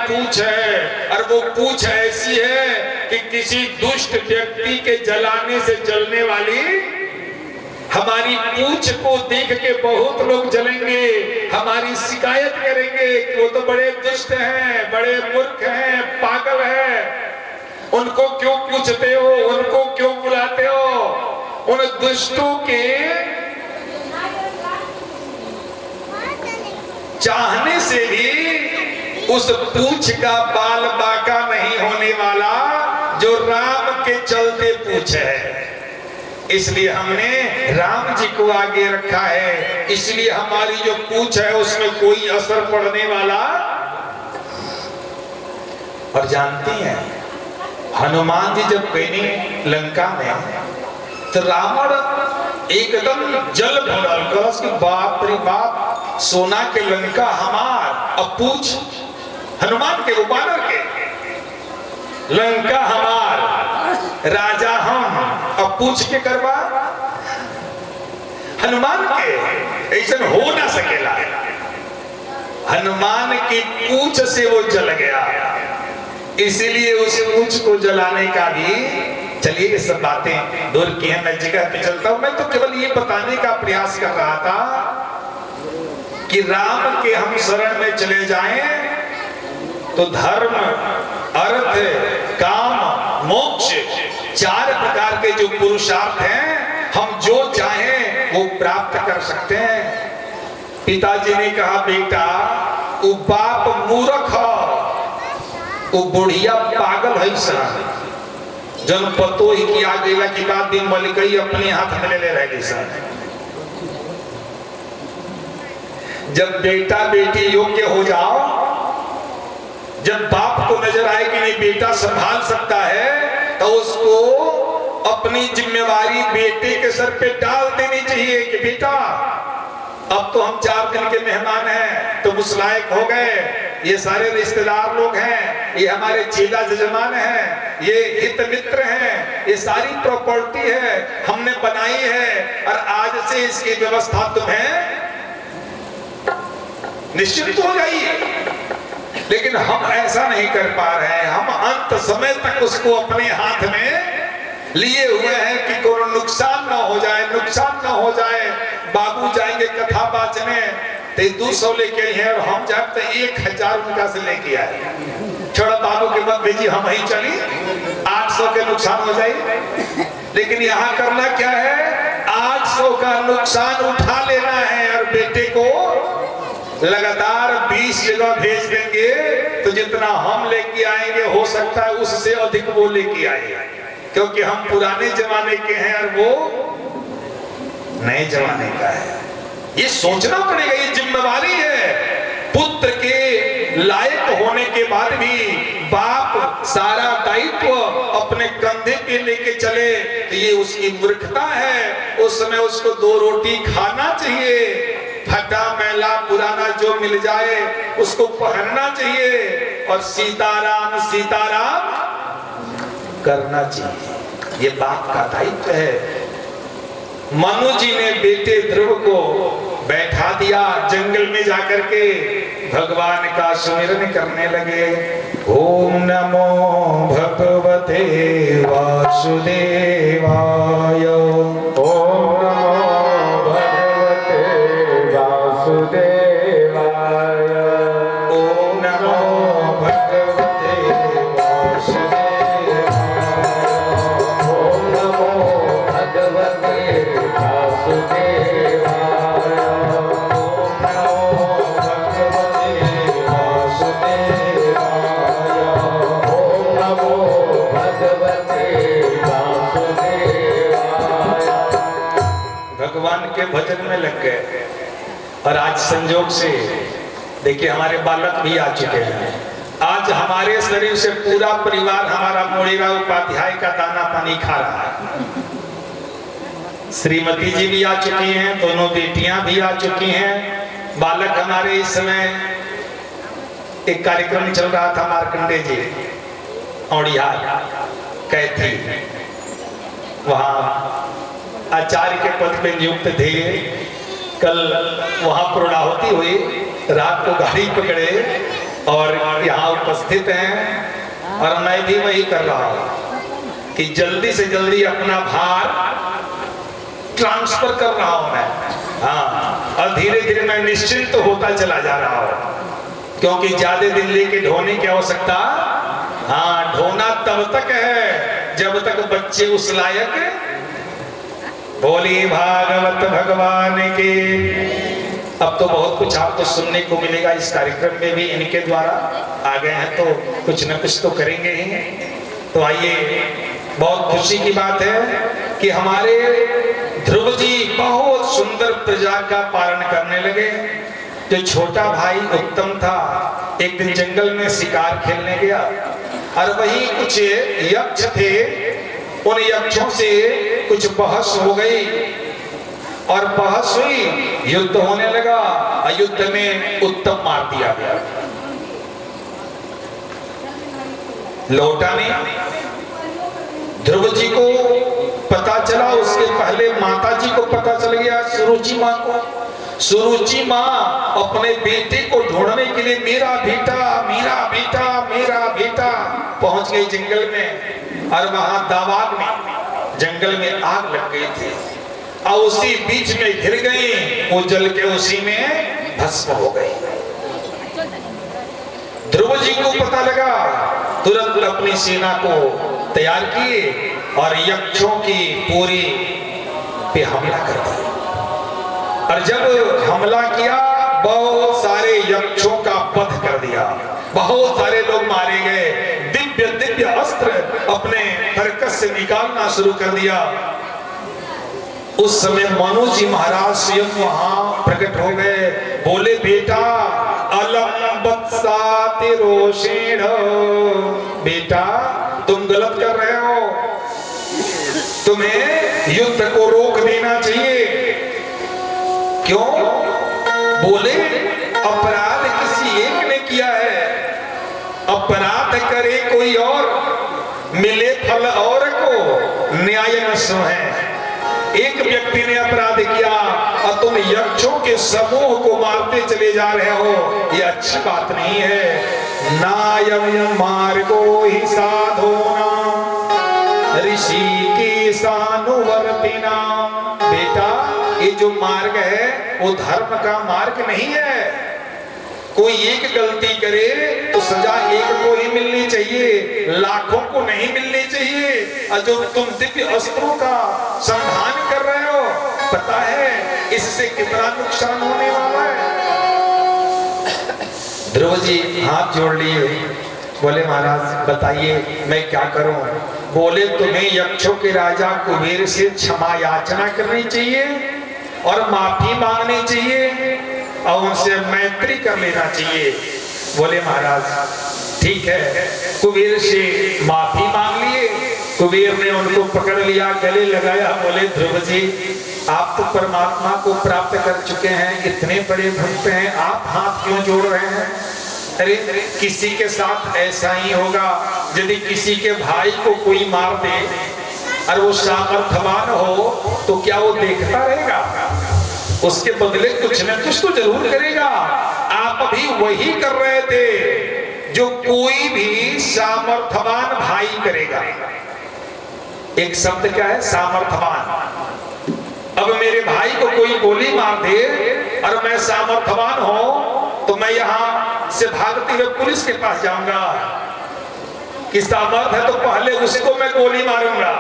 पूछ है और वो पूछ ऐसी है कि किसी दुष्ट व्यक्ति के जलाने से जलने वाली। हमारी पूछ को देख के बहुत लोग जलेंगे, हमारी शिकायत करेंगे कि वो तो बड़े दुष्ट हैं, बड़े मूर्ख हैं, पागल हैं, उनको क्यों पूछते हो, उनको क्यों बुलाते हो। उन दुष्टों के चाहने से भी उस पूछ का बाल बाका नहीं होने वाला जो राम के चलते पूछ है। इसलिए हमने राम जी को आगे रखा है, इसलिए हमारी जो पूछ है उसमें कोई असर पड़ने वाला। और जानती हैं हनुमान जी जब गए लंका में तो रावण एकदम जल भरल कर कि बाप रे बाप, सोना के लंका हमार, अब पूछ हनुमान के वानर के लंका हमार, राजा हम, अब पूछ के करवा हनुमान के। ऐसा हो ना सकेला। हनुमान की पूछ से वो जल गया, इसीलिए उस पूछ को जलाने का भी। चलिए ये सब बातें दूर की हैं, मैं जगह पे चलता हूं। मैं तो केवल ये बताने का प्रयास कर रहा था कि राम के हम शरण में चले जाएं तो धर्म, अर्थ, काम, मोक्ष, चार प्रकार के जो पुरुषार्थ हैं हम जो चाहें वो प्राप्त कर सकते हैं। पिताजी ने कहा बेटा वो बाप मूर्ख है, वो बुढ़िया पागल है सा, जन पतो ही किया गेला की बात दिन मलिकई अपने हाथ में ले रह गई सा। जब बेटा बेटी योग्य हो जाओ, जब बाप को नजर आए कि नहीं बेटा संभाल सकता है, तो उसको अपनी जिम्मेवारी बेटे के सर पे डाल देनी चाहिए कि बेटा अब तो हम 4 दिन के मेहमान हैं, तो उस लायक हो गए, ये सारे रिश्तेदार लोग हैं, ये हमारे चेला जजमान हैं, ये हित मित्र हैं, ये सारी प्रॉपर्टी है हमने बनाई है और आज से इसकी व्यवस्था तुम्हें निश्चित हो जाइए। लेकिन हम ऐसा नहीं कर पा रहे हैं। हम अंत समय तक उसको अपने हाथ में लिए हुए हैं कि कोई नुकसान ना हो जाए, नुकसान ना हो जाए। बाबू जाएंगे कथा बाचने तो 200 लेके आई है और हम जाए तो 1000 उनका से लेके आए। छोड़ा बाबू के मत भेजी, हम ही चली, 800 के नुकसान हो जाए। लेकिन यहाँ करना क्या है, 800 का नुकसान उठा लेना है और बेटे को लगातार 20 जगह भेज देंगे तो जितना हम लेके आएंगे हो सकता है उससे अधिक वो लेके आए, क्योंकि हम पुराने जमाने के हैं और वो नए जमाने का है। ये सोचना पड़ेगा, ये जिम्मेवारी है। पुत्र के लायक होने के बाद भी बाप सारा दायित्व अपने कंधे पे लेके चले तो ये उसकी मूर्खता है। उस समय उसको 2 रोटी खाना चाहिए, फटा मैला पुराना जो मिल जाए उसको पहनना चाहिए और सीताराम सीताराम करना चाहिए। ये बाप का दायित्व है। मनु जी ने बेटे ध्रुव को बैठा दिया, जंगल में जाकर के भगवान का सुमिरन करने लगे। ओम नमो भगवते वासुदेवाय, ओम नमो भगवते वासुदेवाय, ओम नमो भगवते वासुदेवाय, ओम नमो भगवते वासुदेवाय, ओम नमो भगवते वासुदेवाय, ओम नमो भगवते वासुदेवाय। भगवान के भजन में लग गए। और आज संजोग से देखिए हमारे बालक भी आ चुके हैं। आज हमारे शरीर से पूरा परिवार हमारा मोड़ेरा उपाध्याय का दाना पानी खा रहा है। श्रीमती जी भी आ चुकी हैं, दोनों बेटियां भी आ चुकी हैं। बालक हमारे इस समय एक कार्यक्रम चल रहा था, मार्कंडे जी और कैथी, वहां आचार्य के पद पे नियुक्त थे। कल वहां पूर्णाहुति हुई, रात को गाड़ी पकड़े और यहाँ उपस्थित हैं, और मैं भी वही कर रहा हूँ कि जल्दी से जल्दी अपना भार ट्रांसफर कर रहा हूं मैं। हाँ, और धीरे धीरे मैं निश्चिंत तो होता चला जा रहा हूं, क्योंकि ज्यादा दिन लेके ढोने की आवश्यकता, हाँ, ढोना तब तक है जब तक बच्चे उस लायक। बोली भागवत भगवान के। अब तो बहुत कुछ आपको सुनने को मिलेगा इस कार्यक्रम में भी, इनके द्वारा आ गए हैं तो कुछ न कुछ तो करेंगे ही। तो आइए, बहुत खुशी की बात है कि हमारे ध्रुव जी बहुत सुंदर प्रजा का पालन करने लगे। जो छोटा भाई उत्तम था, एक दिन जंगल में शिकार खेलने गया, और वही कुछ यक्ष थे, उन यक्षों से कुछ बहस हो गई, और बहस हुई, युद्ध होने लगा, और युद्ध में उत्तम मार दिया गया। लौटा नहीं। ध्रुव जी को पता चला, उसके पहले माता जी को पता चल गया, सुरुचि माँ को। सुरुचि माँ अपने बेटे को ढूंढने के लिए मेरा बेटा, मेरा बेटा, मेरा बेटा पहुंच गई जंगल में, और वहां दावाग में जंगल में आग लग गई थी, और उसी बीच में घिर गई, वो जल के उसी में भस्म हो गई। ध्रुव जी को पता लगा, तुरंत अपनी सेना को तैयार किए और यक्षों की पूरी पे हमला कर दिया। और जब हमला किया, बहुत सारे यक्षों का वध कर दिया, बहुत सारे लोग मारे गए। दिव्य दिव्य अस्त्र अपने तरकस से निकालना शुरू कर दिया। उस समय मनु जी महाराज स्वयं वहां प्रकट हो गए, बोले बेटा अलम बत्साति रोषेण, बेटा तुम गलत कर रहे हो, तुम्हें युद्ध को रोक देना चाहिए। क्यों? बोले अपराध किसी एक ने किया है, अपराध करे कोई और, मिले फल और को, न्याय न सो है। एक व्यक्ति ने अपराध किया और तुम यक्षों के समूह को मारते चले जा रहे हो, ये अच्छी बात नहीं है। नायम मार्गो ही साधोना ऋषि की सानुवर्तिना, बेटा ये जो मार्ग है वो धर्म का मार्ग नहीं है। कोई एक गलती करे तो सजा एक को ही मिलनी चाहिए, लाखों को नहीं मिलनी चाहिए। और जो तुम दिव्य अस्त्रों का संधान कर रहे हो, पता है इससे कितना नुकसान होने वाला है। ध्रुव जी हाथ जोड़ लिए, बोले महाराज बताइए मैं क्या करूं। बोले तुम्हें यक्षों के राजा कुबेर से क्षमा याचना करनी चाहिए और माफी मांगनी चाहिए और उनसे मैत्री कर लेना चाहिए। बोले महाराज ठीक है। कुबेर से माफी मांग लिए, कुबेर ने उनको पकड़ लिया, गले लगाया, बोले ध्रुव जी आप तो परमात्मा को प्राप्त कर चुके हैं, इतने बड़े भक्त हैं, आप हाथ क्यों जोड़ रहे हैं। अरे किसी के साथ ऐसा ही होगा, यदि किसी के भाई को कोई मार दे और वो सामर्थ्यवान हो तो क्या वो देखता रहेगा, उसके बदले कुछ न कुछ तो जरूर करेगा। आप अभी वही कर रहे थे जो कोई भी सामर्थ्यवान भाई करेगा। एक शब्द क्या है, सामर्थ्यवान। अब मेरे भाई को कोई गोली मार दे और मैं सामर्थ्यवान हूं तो मैं यहां से भागते हुए पुलिस के पास जाऊंगा कि सामर्थ्य है तो पहले उसको मैं गोली मारूंगा।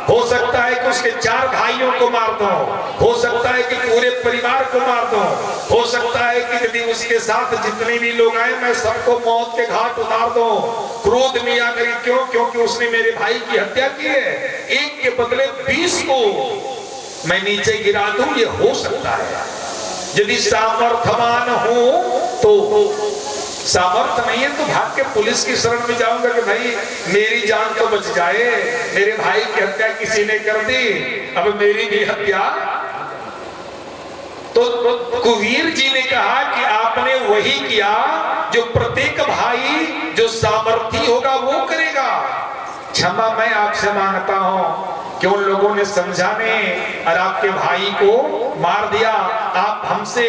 हो सकता है कि उसके 4 भाइयों को मार दूं, हो सकता है कि पूरे परिवार को मार दूं, हो सकता है कि यदि उसके साथ जितने भी लोग आए मैं सबको मौत के घाट उतार दूं। क्रोध में आकर, क्यों? क्योंकि उसने मेरे भाई की हत्या की है, एक के बदले 20 को मैं नीचे गिरा दूं, ये हो सकता है। यदि सामर्थ्यवान हूं तो, सामर्थ्य नहीं है तो भाग के पुलिस की शरण में जाऊंगा कि भाई मेरी जान तो बच जाए, मेरे भाई की हत्या किसी ने कर दी, अब मेरी भी हत्या। तो कुबेर जी ने कहा कि आपने वही किया जो प्रत्येक भाई जो सामर्थी होगा वो करेगा। क्षमा मैं आपसे मांगता हूं कि उन लोगों ने समझा नहीं और आपके भाई को मार दिया, आप हमसे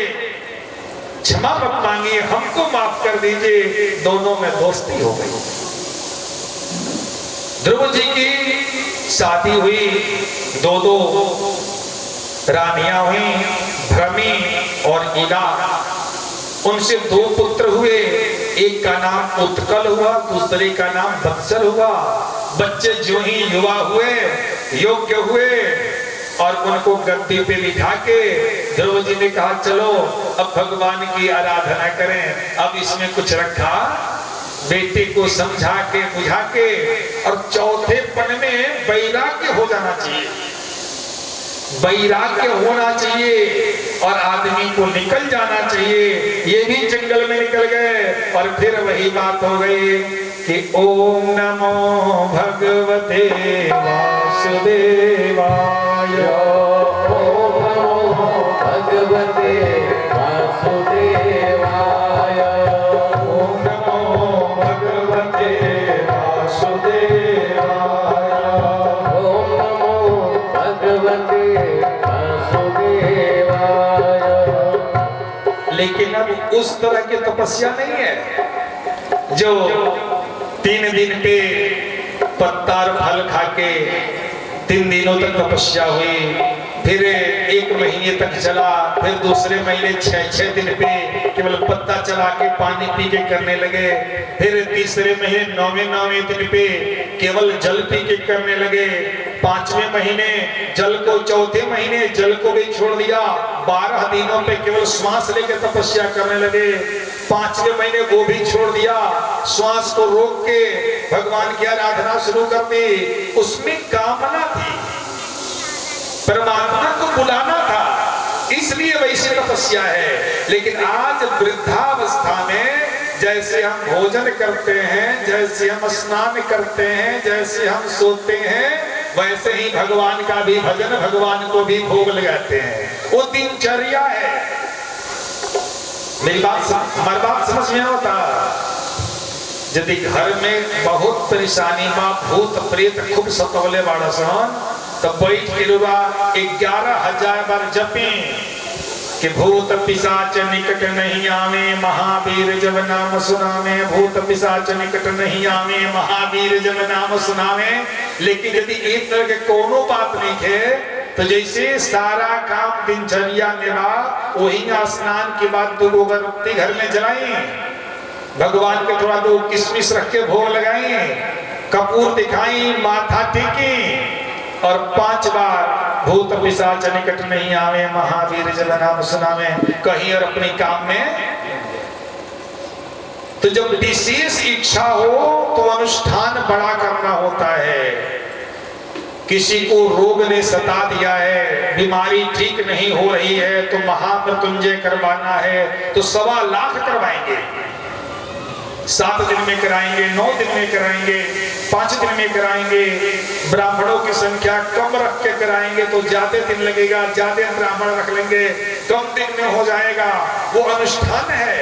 क्षमा मत मांगिए, हमको माफ माफ कर दीजिए। दोनों में दोस्ती हो गई। ध्रुव जी की शादी हुई, दो रानियां हुई, भ्रमी और इला। उनसे 2 पुत्र हुए, एक का नाम उत्कल हुआ, दूसरे का नाम बत्सर हुआ। बच्चे जो ही युवा हुए, योग्य हुए और उनको गद्दी पे बिठा के ध्रुव जी ने कहा चलो अब भगवान की आराधना करें। अब इसमें कुछ रखा, बेटे को समझा के बुझा के, और चौथे पन में वैराग्य हो जाना चाहिए, वैराग्य होना चाहिए और आदमी को निकल जाना चाहिए। ये भी जंगल में निकल गए और फिर वही बात हो गई कि ओम नमो भगवते वासुदेवाय, ओम नमो भगवते वासुदेवाय, ओम नमो भगवते वासुदेवाय, ओम नमो भगवते वासुदेवाय। लेकिन अब उस तरह की तपस्या नहीं है जो 3 दिन पे पत्ता और फल खा के 3 दिनों तक तपस्या हुई, फिर 1 महीने तक चला, फिर दूसरे महीने 6 दिन पे केवल पत्ता चला के पानी पी के करने लगे, फिर तीसरे महीने 9वें दिन पे केवल जल पी के करने लगे, 5वें महीने जल को, चौथे महीने जल को भी छोड़ दिया, 12 दिनों पे केवल श्वास लेके तपस्या करने लगे, 5वें महीने वो भी छोड़ दिया, श्वास को रोक के भगवान की आराधना शुरू कर दी। उसमें कामना थी, परमात्मा को बुलाना था, इसलिए वैसे तपस्या है। लेकिन आज वृद्धावस्था में जैसे हम भोजन करते हैं, जैसे हम स्नान करते हैं, जैसे हम सोते हैं, वैसे ही भगवान का भी भजन, भगवान को भी भोग लगाते हैं। वो दिनचर्या है। मेरी बात, हमारी बात समझ में आता। यदि घर में बहुत परेशानी माँ भूत प्रेत खूब सतवले बाड़ा सन, तब बैठ के रुआ 11,000 बार जपें कि भूत पिशाच निकट नहीं आवे, महावीर जब नाम सुनावे, भूत पिशाच निकट नहीं आवे, महावीर जब नाम सुनावे। लेकिन यदि एक तरह के कोनो बात नहीं है, तो जैसे सारा काम दिनचर्या निभा, वही स्नान के बाद 2 अगरबत्ती घर में जलाएं, भगवान के थोड़ा 2 किशमिश रख के भोग लगाएं, कपूर दिखाई, माथा टेकें और 5 बार भूत पिशाच निकट नहीं आवे, महावीर जब नाम सुनावे, कहीं और अपने काम में। तो जब विशेष इच्छा हो तो अनुष्ठान बड़ा करना होता है। किसी को रोग ने सता दिया है, बीमारी ठीक नहीं हो रही है, तो महामृत्युंजय करवाना है, तो 1.25 लाख करवाएंगे। 7 दिन में कराएंगे, 9 दिन में कराएंगे, 5 दिन में कराएंगे। ब्राह्मणों की संख्या कम रख के कराएंगे तो ज्यादा दिन लगेगा, ज्यादा ब्राह्मण रख लेंगे, कम दिन में हो जाएगा। वो अनुष्ठान है।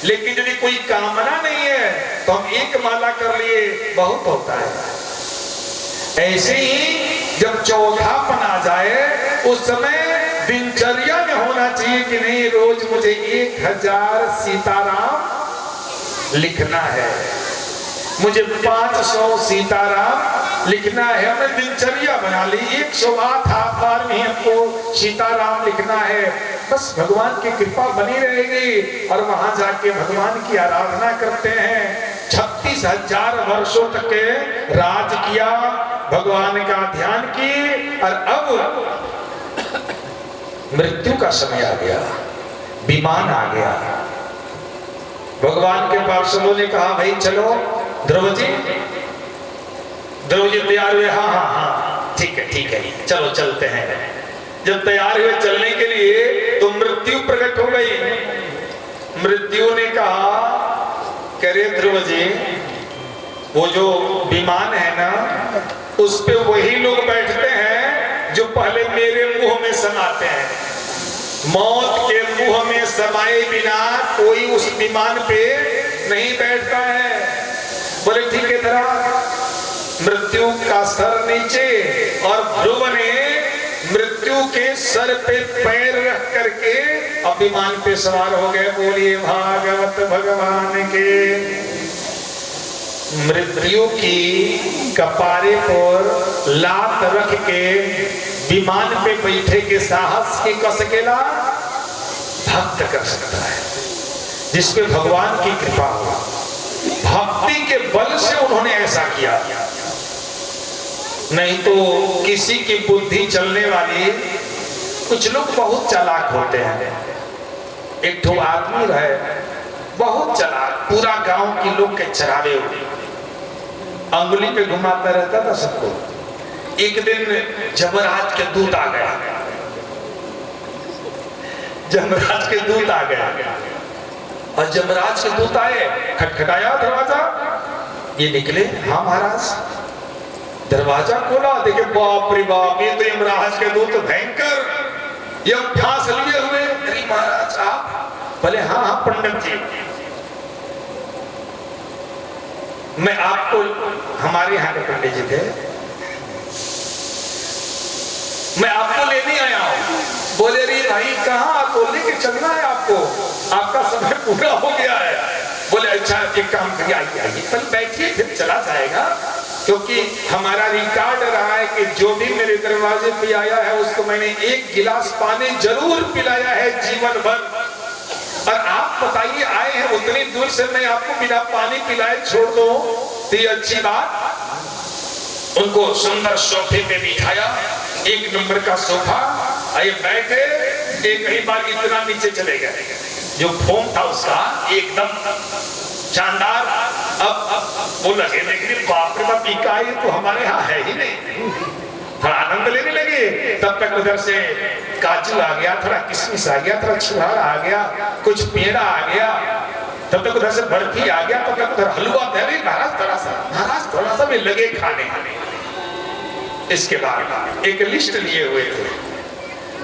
लेकिन यदि कोई कामना नहीं है तो हम 1 माला कर लिए, बहुत होता है। ऐसे ही जब चौथापन आ जाए, उस समय दिनचर्या में होना चाहिए कि नहीं, रोज मुझे 1000 सीताराम लिखना है, मुझे 500 सीताराम लिखना है। हमने दिनचर्या बना ली, 108 बार में हमको सीताराम लिखना है। बस भगवान की कृपा बनी रहेगी और वहां जाके भगवान की आराधना करते हैं। 36,000 वर्षों तक के राज किया, भगवान का ध्यान की, और अब मृत्यु का समय आ गया, विमान आ गया। भगवान के पार्षदों ने कहा भाई चलो ध्रुव जी तैयार हुए? हाँ हाँ हाँ ठीक है चलो चलते हैं। जब तैयार हुए चलने के लिए तो मृत्यु प्रकट हो गई। मृत्यु ने कहा करे ध्रुव जी, वो जो विमान है ना, उस पे वही लोग बैठते हैं जो पहले मेरे मुंह में समाते हैं। मौत के मुंह में समाए बिना कोई उस विमान पे नहीं बैठता है। बोले ठीक है। तरह मृत्यु का सर नीचे और ध्रुव ने मृत्यु मृत्यु के सर पे पैर रख करके अब विमान पे सवार हो गए। बोलिए भागवत भगवान के। मृत्यु की कपारे पर लात रख के विमान पे बैठे के साहस के कस अकेला भक्त कर सकता है, जिसपे भगवान की कृपा हो। भक्ति के बल से उन्होंने ऐसा किया, नहीं तो किसी की बुद्धि चलने वाली। कुछ लोग बहुत चालाक होते हैं। एक ठो आदमी रहे बहुत चालाक, पूरा गांव के लोग के चरावे हुए, अंगुली पे घुमाता रहता था सबको। एक दिन जमराज के दूत आ गया, जमराज के दूत आ गया और जमराज के दूत आए, खटखटाया दरवाजा, ये निकले। हाँ महाराज। दरवाजा खोला, देखे बाप रे बाप, ये तो यमराज के दूत भयंकर, ये फांस लिए हुए। अरे महाराज आप? बोले हाँ हाँ पंडित जी, मैं आपको, हमारे यहाँ के पंडित जी थे, मैं आपको लेने आया हूँ। बोले रे भाई कहाँ? बोले कि चलना है आपको, आपका समय पूरा हो गया है। बोले अच्छा एक काम करिए, आइए आइए कल बैठिए, फिर चला जाएगा, क्योंकि हमारा रिकॉर्ड रहा है कि जो भी मेरे दरवाजे पे आया है उसको मैंने एक गिलास पानी जरूर पिलाया है जीवन भर। और आप बताइए आए हैं उतनी दूर से, मैं आपको बिना पानी पिलाए छोड़ दूं तो ये अच्छी बात। उनको सुंदर सोफे पे बिठाया, एक नंबर का सोफा, आइए बैठे। एक ही बार इतना नीचे चले गए, जो फोम था उसका एकदम शानदार। अब वो लगे देखिए बाप रे बाप, इकाई तो हमारे यहाँ है ही नहीं। थोड़ा आनंद लेने लगे, तब तक उधर से काजू आ गया, थोड़ा किशमिश आ गया, थोड़ा छुहारा आ गया, कुछ पेड़ा आ गया, तब तक उधर से बर्फी आ गया, तब तक उधर हलवा था। महाराज थोड़ा सा भी लगे खाने। इसके बाद एक लिस्ट लिए हुए थे,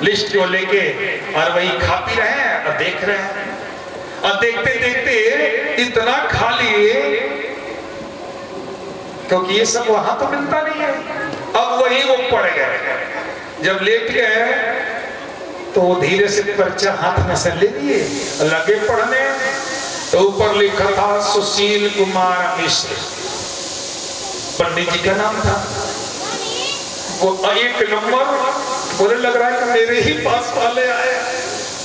लिस्ट को लेके और वही खा पी रहे हैं और देख रहे हैं, और देखते देखते इतना खा लिए, क्योंकि ये सब वहां तो मिलता नहीं है। अब वही वो पड़ गए, जब लेट गए तो धीरे से पर्चा हाथ में से ले लिए, लगे पढ़ने। तो ऊपर लिखा था सुशील कुमार मिश्र, पंडित जी का नाम था। वो एक नंबर, बोले लग रहा है कि मेरे ही पास वाले आए।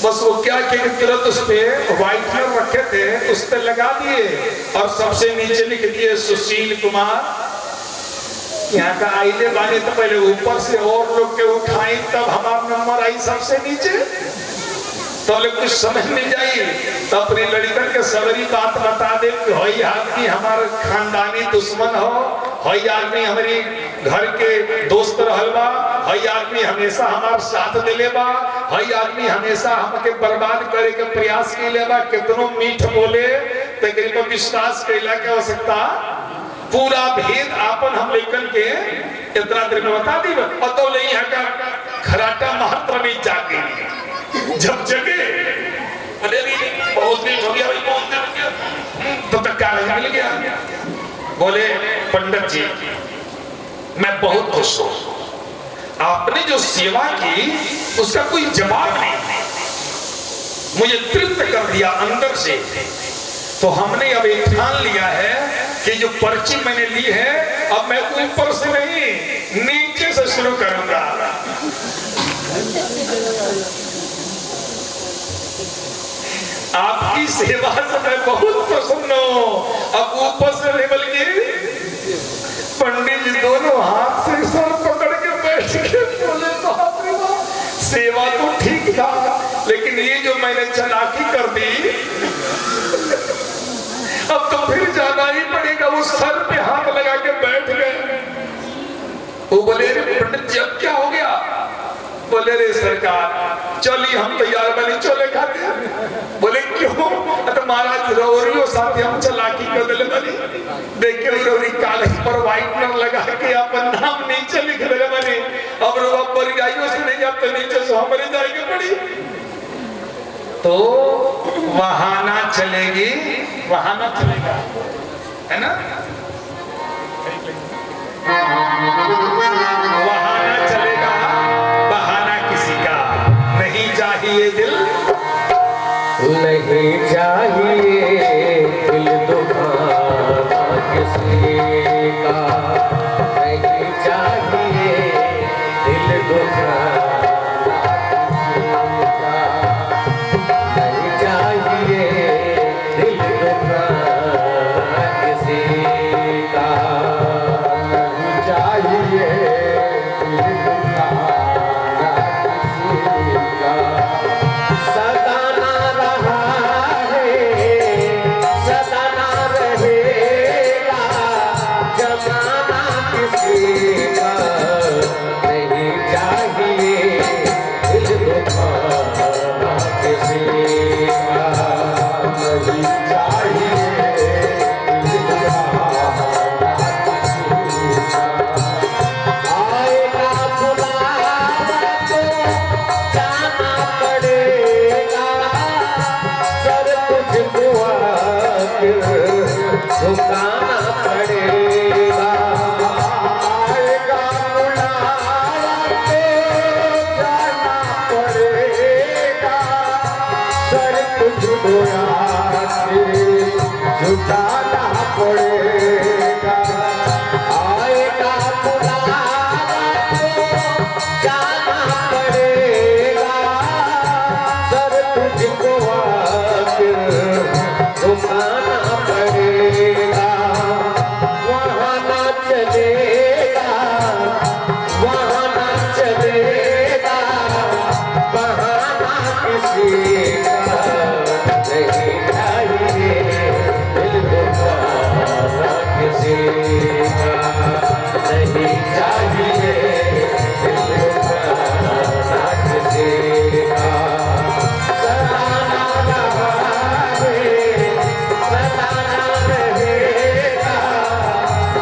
बस वो क्या कि तुरंत उस पे व्हाइटनर रखे थे, उस पे लगा दिए और सबसे नीचे लिख दिए सुशील कुमार। यहाँ का आइले बाने तो पहले ऊपर से और लोग के उठाई, तब हमारा नंबर आई सबसे नीचे। तो लोग कुछ समझ नहीं जाइए, तो अपनी लड़कन के सवरी बात बता दे कि हई आदमी हमारे खानदानी दुश्मन हो, हई आदमी हमारी घर के दोस्त रहलबा, हई आदमी हमेशा हमारे साथ दिले बा, हई आदमी हमेशा हमके बर्बाद करे के प्रयास के बा। कितनों मीठ बोले तकरीबन विश्वास कैला के आवश्यकता, पूरा भेद आपन हम लेकर के इतना देर में बता दी। और तो नहीं है का खराटा महत्व में जाके जब जगे अरे बहुत देर हो गया भाई, बहुत देर हो गया, तो तक क्या मिल गया। बोले पंडित जी मैं बहुत खुश हूं, आपने जो सेवा की उसका कोई जवाब नहीं, मुझे तृप्त कर दिया अंदर से। तो हमने अब एक ठान लिया है कि जो पर्ची मैंने ली है अब मैं ऊपर से नहीं नीचे से शुरू करूंगा। आपकी सेवा से मैं बहुत प्रसन्न हूं। अब ऊपर से नहीं बल्कि पंडित जी दोनों हाथ से सर पकड़ के बैठ के बोले बाप रे बाप, सेवा तो ठीक था लेकिन ये जो मैंने चालाकी कर दी अब तो फिर जाना ही पड़ेगा। वो सर पे हाथ लगा के बैठ गए। वो बोले रे पंडित जी अब क्या हो गया? बोले रे सरकार चलिए हम तैयार बने चले खाते। बोले क्यों? तो महाराज रौरियो साथ हम चालाकी कर दिले बनी, देखिए रौरी कागज पर व्हाइटनर लगा के अपन नाम नीचे लिख दिले बनी। अब रो पर जाइयो से नहीं जाते नीचे से हमारे जाएंगे पड़ी, तो वहां ना चलेगी, वहां ना चलेगा, है ना? वहां ना चलेगा, बहाना किसी का नहीं चाहिए दिल दुखाना किसी का नहीं चाहिए दिल दुखाना किसी का नहीं चाहिए दिल दुखाना किसी का सदा ना रहा है सदा ना रहेगा जमाना किसी का नहीं चाहिए दिल दुखाना किसी का नहीं चाहिए दिल दुखाना किसी का आएगा बुलावा तो जाना पड़ेगा सर तुझको आखिर झुकाना पड़ेगा आएगा बुलावा तो जाना पड़ेगा सर तुझको आखिर झुकाना पड़ेगा आएगा बुलावा तो जाना पड़ेगा सर तुझको आखिर झुकाना पड़ेगा वहाँ ना चलेगा वहाँ ना चलेगा बहाना किसी का नहीं चाहिए दिल दुखाना किसी का नहीं चाहिए दिल दुखाना किसी का सदा ना रहे सदा ना रहेगा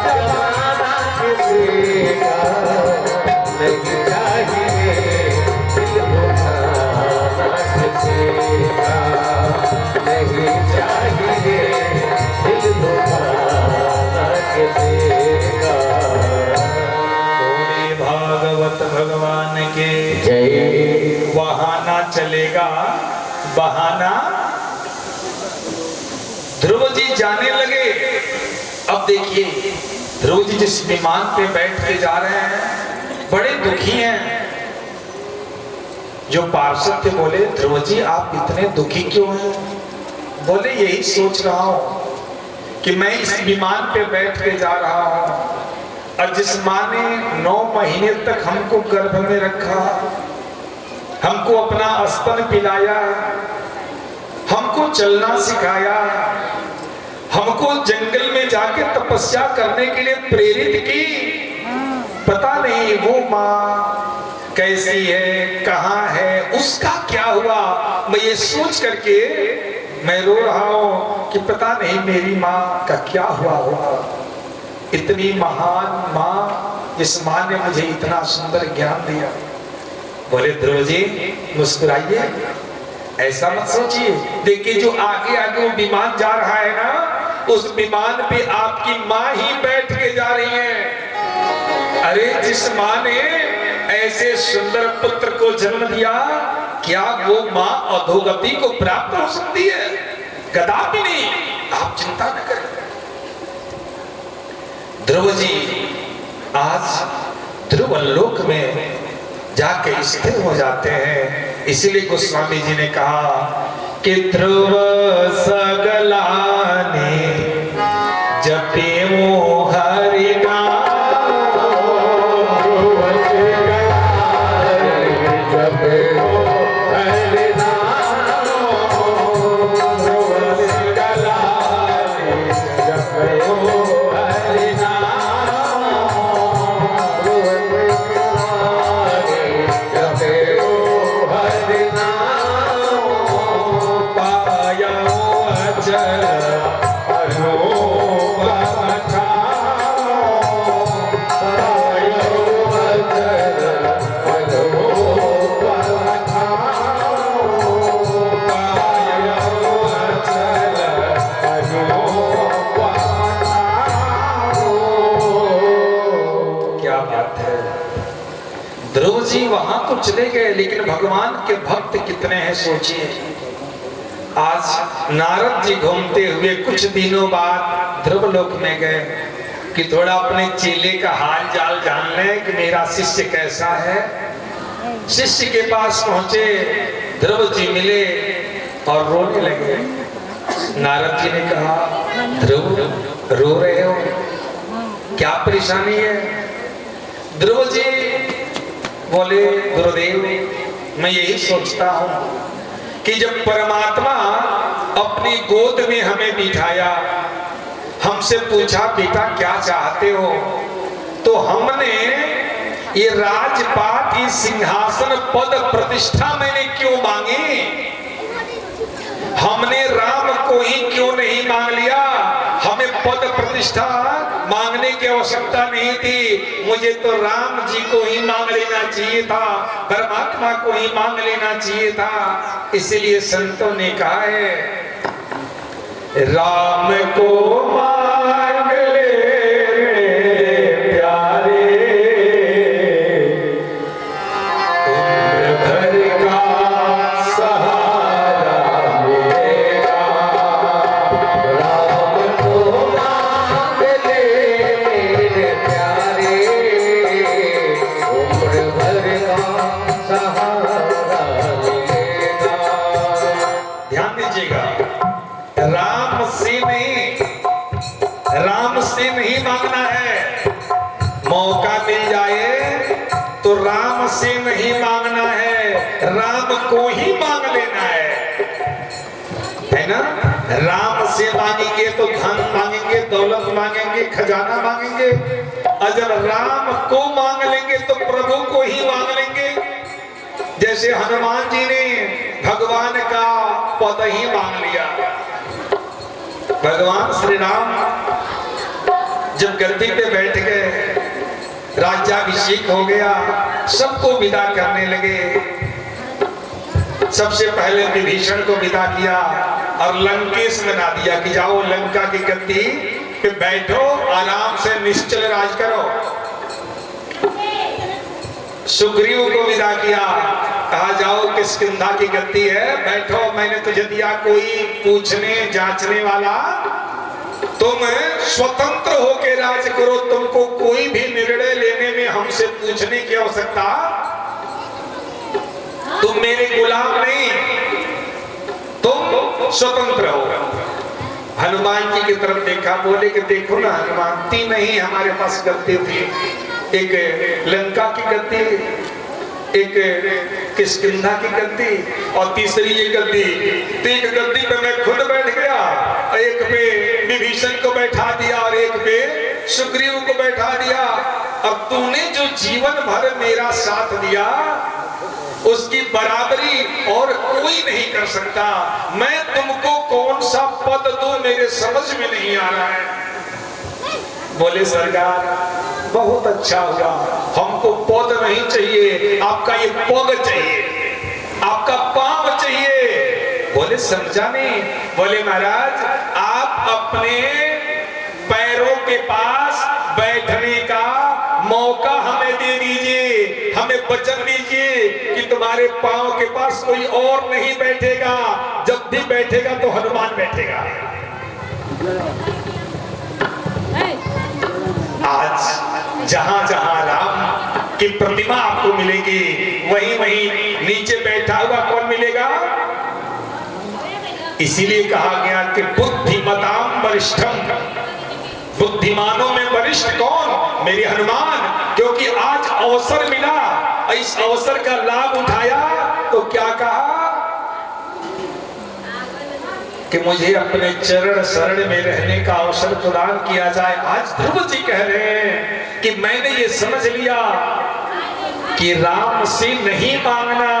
जमाना किसी का नहीं चाहिए दिल दुखाना किसी का नहीं चाहिए दिल दुखाना किसी का बोले भागवत भगवान के जय बहाना चलेगा बहाना। ध्रुव जी जाने लगे। अब देखिए ध्रुव जी जिस विमान पे बैठ के जा रहे हैं बड़े दुखी हैं। जो पार्षद थे बोले ध्रुव जी आप इतने दुखी क्यों हैं? बोले यही सोच रहा हूं कि मैं इस विमान पे बैठ के जा रहा हूं और जिस माँ ने 9 महीने तक हमको गर्भ में रखा, हमको अपना स्तन पिलाया, हमको चलना सिखाया, हमको जंगल में जाके तपस्या करने के लिए प्रेरित की, पता नहीं वो माँ कैसी है, कहाँ है, उसका क्या हुआ। मैं ये सोच करके मैं रो रहा हूं कि पता नहीं मेरी माँ का क्या हुआ होगा। इतनी महान माँ, जिस माँ ने मुझे इतना सुंदर ज्ञान दिया। बोले ध्रुव जी मुस्कुराइए, ऐसा मत सोचिए। देखिए जो आगे आगे वो विमान जा रहा है ना, उस विमान पे आपकी माँ ही बैठ के जा रही है। अरे जिस माँ ने ऐसे सुंदर पुत्र को जन्म दिया, क्या वो माँ अधोगति को प्राप्त हो सकती है? कदापि नहीं। आप चिंता न करें। ध्रुव जी आज ध्रुवलोक में जाके स्थिर हो जाते हैं। इसीलिए गोस्वामी जी ने कहा कि ध्रुव सगलाने जपे वो हरि नाम, ध्रुव सगलाने जपे वो हरि नाम, ध्रुव सगलाने जपे वो हरि नाम, ध्रुव सगलाने जपे वो हरि नाम, पाया अचल ध्रुव जी वहां तो चले गए, लेकिन भगवान के भक्त कितने हैं सोचिए। आज नारद जी घूमते हुए कुछ दिनों बाद ध्रुवलोक में गए। कि थोड़ा अपने चेले का हाल चाल जान लें कि मेरा शिष्य कैसा है। शिष्य के पास पहुंचे, ध्रुव जी मिले और रोने लगे। नारद जी ने कहा, ध्रुव रो रहे हो, क्या परेशानी है? ध्रुव जी बोले, गुरुदेव मैं यही सोचता हूं कि जब परमात्मा अपनी गोद में हमें बिठाया, हमसे पूछा बेटा क्या चाहते हो, तो हमने ये राजपाट, ये सिंहासन, पद, प्रतिष्ठा मैंने क्यों मांगी? हमने राम को ही क्यों नहीं मांग लिया? हमें पद प्रतिष्ठा मांगने की आवश्यकता नहीं थी। मुझे तो राम जी को ही मांग लेना चाहिए था, परमात्मा को ही मांग लेना चाहिए था। इसलिए संतों ने कहा है, राम को मांग ले प्यारे, उम्र भर का सहारा मिलेगा। राम को मांग ले मेरे प्यारे, उम्र भर का सहारा मिलेगा। ध्यान दीजिएगा, राम से नहीं मांगना है। मौका मिल जाए तो राम से नहीं मांगना है, राम को ही मांग लेना है ना? राम से मांगेंगे तो धन मांगेंगे, दौलत मांगेंगे, खजाना मांगेंगे, और जब राम को मांग लेंगे तो प्रभु को ही मांग लेंगे। जैसे हनुमान जी ने भगवान का पद ही मांग लिया। भगवान श्री राम जब गद्दी पे बैठ गए, राज्याभिषेक हो गया, सबको विदा करने लगे। सबसे पहले विभीषण को विदा किया और लंकेश बना दिया कि जाओ लंका की गद्दी पे बैठो, आराम से निश्चल राज करो। सुग्रीव को विदा किया, कहा जाओ किष्किंधा की गद्दी है, बैठो, मैंने तुझे दिया, कोई पूछने जांचने वाला, तुम स्वतंत्र होकर राज करो, तुमको कोई भी निर्णय लेने में हमसे पूछने की आवश्यकता, तुम मेरे गुलाम नहीं, तुम स्वतंत्र हो। हनुमान जी की तरफ देखा, बोले कि देखो ना हनुमान, तीन ही हमारे पास गद्दी थी, एक लंका की गद्दी, एक किष्किंधा की गद्दी और तीसरी ये गद्दी। तो एक गद्दी पे मैं खुद बैठ गया, एक पे विभीषण को बैठा दिया और एक पे सुग्रीव को बैठा दिया। अब तूने जो जीवन भर मेरा साथ दिया, उसकी बराबरी और कोई नहीं कर सकता। मैं तुमको कौन सा पद दूं, मेरे समझ में नहीं आ रहा है। बोले सरकार बहुत अच्छा होगा, हमको पद नहीं चाहिए, आपका ये पग चाहिए, आपका पांव चाहिए। बोले समझा नहीं। बोले महाराज आप अपने पैरों के पास बैठने का मौका हमें दे दीजिए, हमें वचन दीजिए कि तुम्हारे पांव के पास कोई और नहीं बैठेगा, जब भी बैठेगा तो हनुमान बैठेगा। आज जहां जहां राम की प्रतिमा आपको मिलेगी, वहीं वहीं नीचे बैठा हुआ कौन मिलेगा? इसीलिए कहा गया कि बुद्धिमताम वरिष्ठम, बुद्धिमानों में वरिष्ठ कौन? मेरे हनुमान। क्योंकि आज अवसर मिला, इस अवसर का लाभ उठाया तो क्या कहा कि मुझे अपने चरण शरण में रहने का अवसर प्रदान किया जाए। आज ध्रुव जी कह रहे हैं कि मैंने ये समझ लिया कि राम से नहीं मांगना,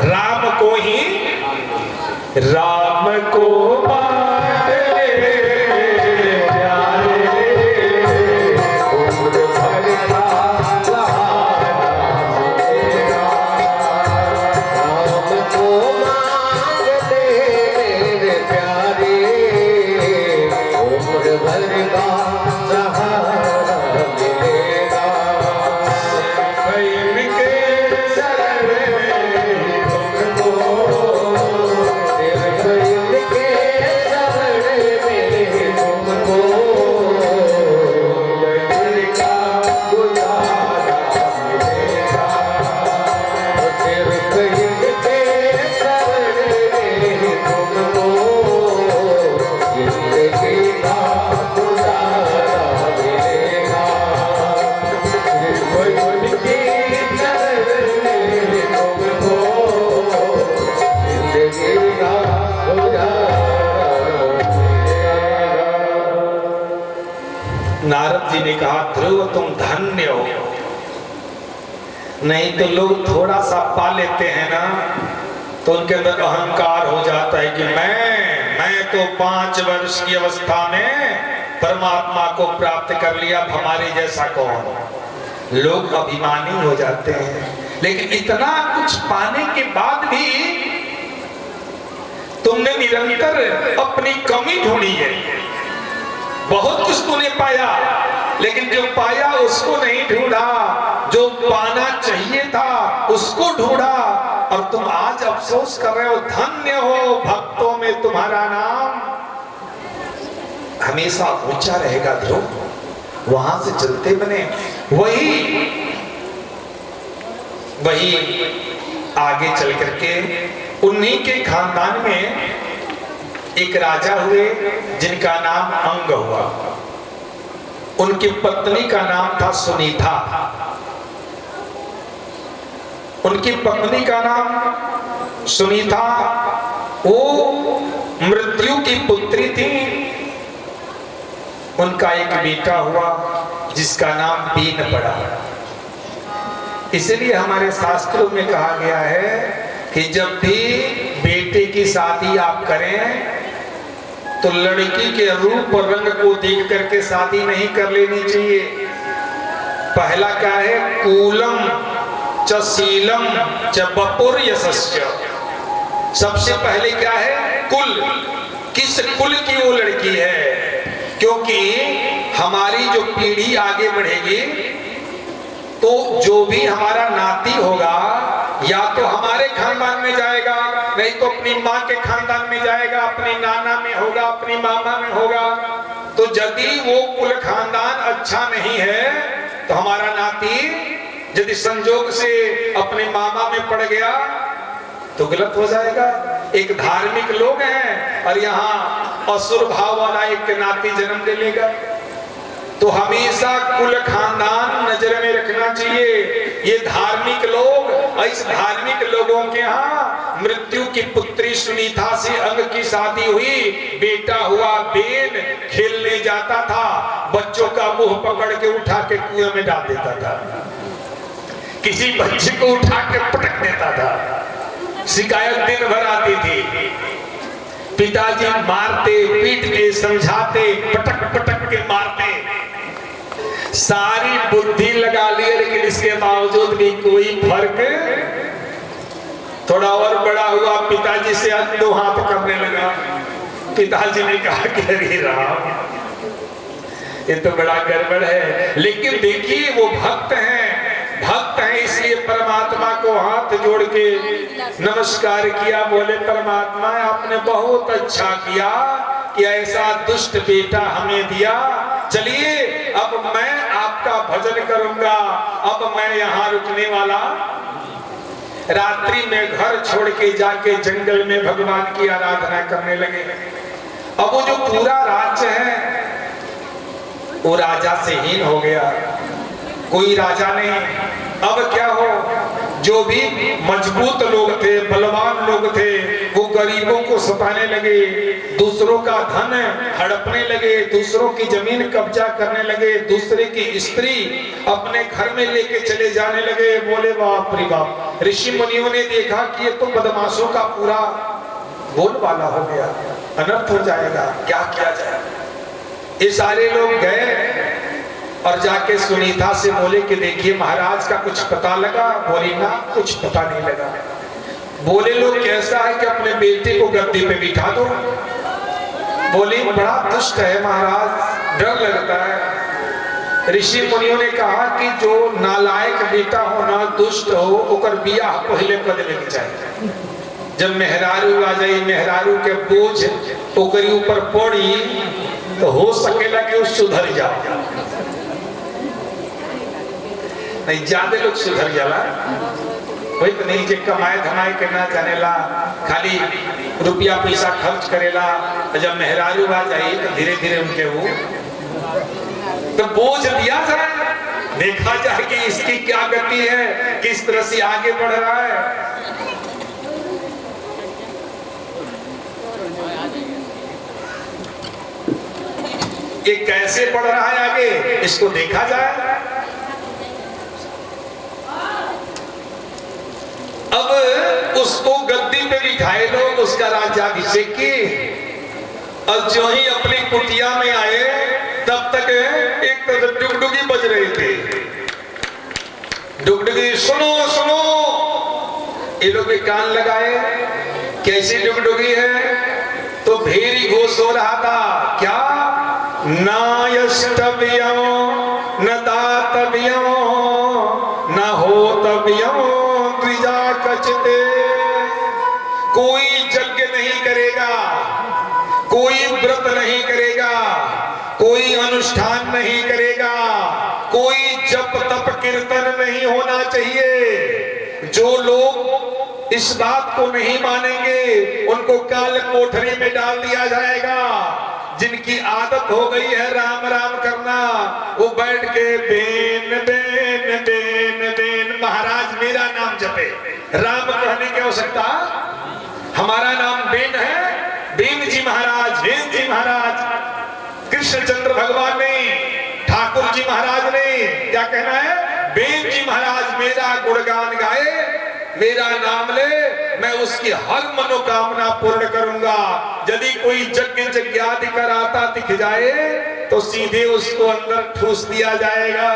राम को ही, राम को मांग ले प्यारे, उम्र भर का सहारा मिलेगा। राम को मांग ले मेरे प्यारे, उम्र भर का सहारा मिलेगा। इनके शरण में तुमको, इनके नारद जी ने कहा ध्रुव तुम धन्य हो, नहीं तो लोग थोड़ा सा पा लेते हैं ना तो उनके अंदर अहंकार हो जाता है कि मैं तो 5 वर्ष की अवस्था में परमात्मा को प्राप्त कर लिया, हमारे जैसा कौन। लोग अभिमानी हो जाते हैं। लेकिन इतना कुछ पाने के बाद भी तुमने निरंतर अपनी कमी ढूंढी है। बहुत कुछ तूने पाया, लेकिन जो पाया उसको नहीं ढूंढा, जो पाना चाहिए था उसको ढूंढा, और तुम आज अफसोस कर रहे हो। धन्य हो, भक्तों में तुम्हारा नाम हमेशा ऊंचा रहेगा। ध्रुव वहां से चलते बने। वही आगे चल करके उन्हीं के खानदान में एक राजा हुए जिनका नाम अंग हुआ। उनकी पत्नी का नाम था सुनीता। उनकी पत्नी का नाम सुनीता, वो मृत्यु की पुत्री थी। उनका एक बेटा हुआ जिसका नाम बीन पड़ा। इसलिए हमारे शास्त्रों में कहा गया है कि जब भी बेटे की शादी आप करें तो लड़की के रूप और रंग को देख करके शादी नहीं कर लेनी चाहिए। पहला क्या है, कूलम च शीलम च बपुर यशस्य। सबसे पहले क्या है, कुल, किस कुल की वो लड़की है। क्योंकि हमारी जो पीढ़ी आगे बढ़ेगी तो जो भी हमारा नाती होगा या तो हमारे खानदान में जाएगा, नहीं तो अपनी माँ के खानदान में जाएगा, अपनी नाना में होगा, अपनी मामा में होगा। तो यदि वो कुल खानदान अच्छा नहीं है तो हमारा नाती यदि संजोग से अपने मामा में पड़ गया तो गलत हो जाएगा। एक धार्मिक लोग हैं और यहाँ असुर भाव वाला एक नाती जन्म ले लेगा। तो हमेशा कुल खानदान नजर में रखना चाहिए। ये धार्मिक लोग, इस धार्मिक लोगों के यहाँ मृत्यु की पुत्री सुनीता से अंग की शादी हुई। बेटा हुआ बेन, खेलने जाता था, बच्चों का मुंह पकड़ के उठा के कुएं में डाल देता था, किसी बच्चे को उठा के पटक देता था। शिकायत दिन भर आती थी। पिताजी मारते, पीटते, समझाते, पटक पटक के मारते, सारी बुद्धि लगा ली, लेकिन इसके बावजूद भी कोई फर्क। थोड़ा और बड़ा हुआ, पिताजी से दो हाथ करने लगा। पिताजी ने कहा कि अरे राम, ये तो बड़ा गड़बड़ है। लेकिन देखिए वो भक्त हैं, भक्त हैं, इसलिए परमात्मा को हाथ जोड़ के नमस्कार किया। बोले परमात्मा आपने बहुत अच्छा किया कि ऐसा दुष्ट बेटा हमें दिया। चलिए अब मैं आपका भजन करूंगा, अब मैं यहाँ रुकने वाला। रात्रि में घर छोड़ के जाके जंगल में भगवान की आराधना करने लगे। अब वो जो पूरा राज्य है वो राजा से हीन हो गया, कोई राजा नहीं। अब क्या हो, जो भी मजबूत लोग थे, बलवान लोग थे, वो गरीबों को सताने लगे, दूसरों का धन हड़पने लगे, दूसरों की जमीन कब्जा करने लगे, दूसरे की स्त्री अपने घर में लेके चले जाने लगे। बोले बाप रे बाप, ऋषि मुनियों ने देखा कि ये तो बदमाशों का पूरा बोलबाला हो गया, अनर्थ हो जाएगा, क्या किया जाए। ये सारे लोग गए और जाके सुनीता से बोले कि देखिए महाराज का कुछ पता लगा। बोली ना, कुछ पता नहीं लगा। बोले लोग कैसा है कि अपने बेटे को गद्दी पे बिठा दो। बोली बड़ा दुष्ट है महाराज, डर लगता है। ऋषि मुनियों ने कहा कि जो नालायक बेटा हो ना, दुष्ट हो, ओकर बियाह पहले कर देने की चाहिए। जब मेहरारू आ जाए, मेहरारू के बोझ ओकरी ऊपर पड़ी तो हो सकेला कि वो सुधर जाए। नहीं, ज्यादा लोग सुधर जाला, वही तो नहीं जे कमाए धमाए करना जानेला, खाली रुपया पैसा खर्च करेला। जब मेहरारू आ जाए तो धीरे धीरे उनके वो तो बोझ दिया जाए, देखा जाए कि इसकी क्या गति है, किस तरह से आगे बढ़ रहा है। ये कैसे बढ़ रहा है आगे, इसको देखा जाए। अब उसको गद्दी पे बिठाए लोग, उसका राज्याभिषेक की, और जो ही अपनी कुटिया में आए तब तक एक तरफ डुगडुगी बज रही थी। डुगडुगी सुनो सुनो, ये लोग भी कान लगाए, कैसी डुगडुगी है? तो भेरी घोष हो रहा था, क्या नायष्टव्यम न दातव्यम न होतव्यम द्विजा कचिते। कोई यज्ञ नहीं करेगा, कोई व्रत नहीं करेगा, कोई अनुष्ठान नहीं करेगा, कोई जप तप कीर्तन नहीं होना चाहिए। जो लोग इस बात को नहीं मानेंगे उनको काल कोठरी में डाल दिया जाएगा। जिनकी आदत हो गई है राम राम करना, वो बैठ के बेन बेन बेन बेन महाराज मेरा नाम जपे। राम कहने की आवश्यकता, हमारा नाम बेन है, बेन जी महाराज, बेन जी महाराज। कृष्णचंद्र भगवान ने, ठाकुर जी महाराज ने क्या कहना है? बेन जी महाराज मेरा गुणगान गाए, मेरा नाम ले, मैं उसकी हर मनोकामना पूर्ण करूंगा। यदि कोई यज्ञ यज्ञादि कराता दिख जाए तो सीधे उसको अंदर ठूस दिया जाएगा।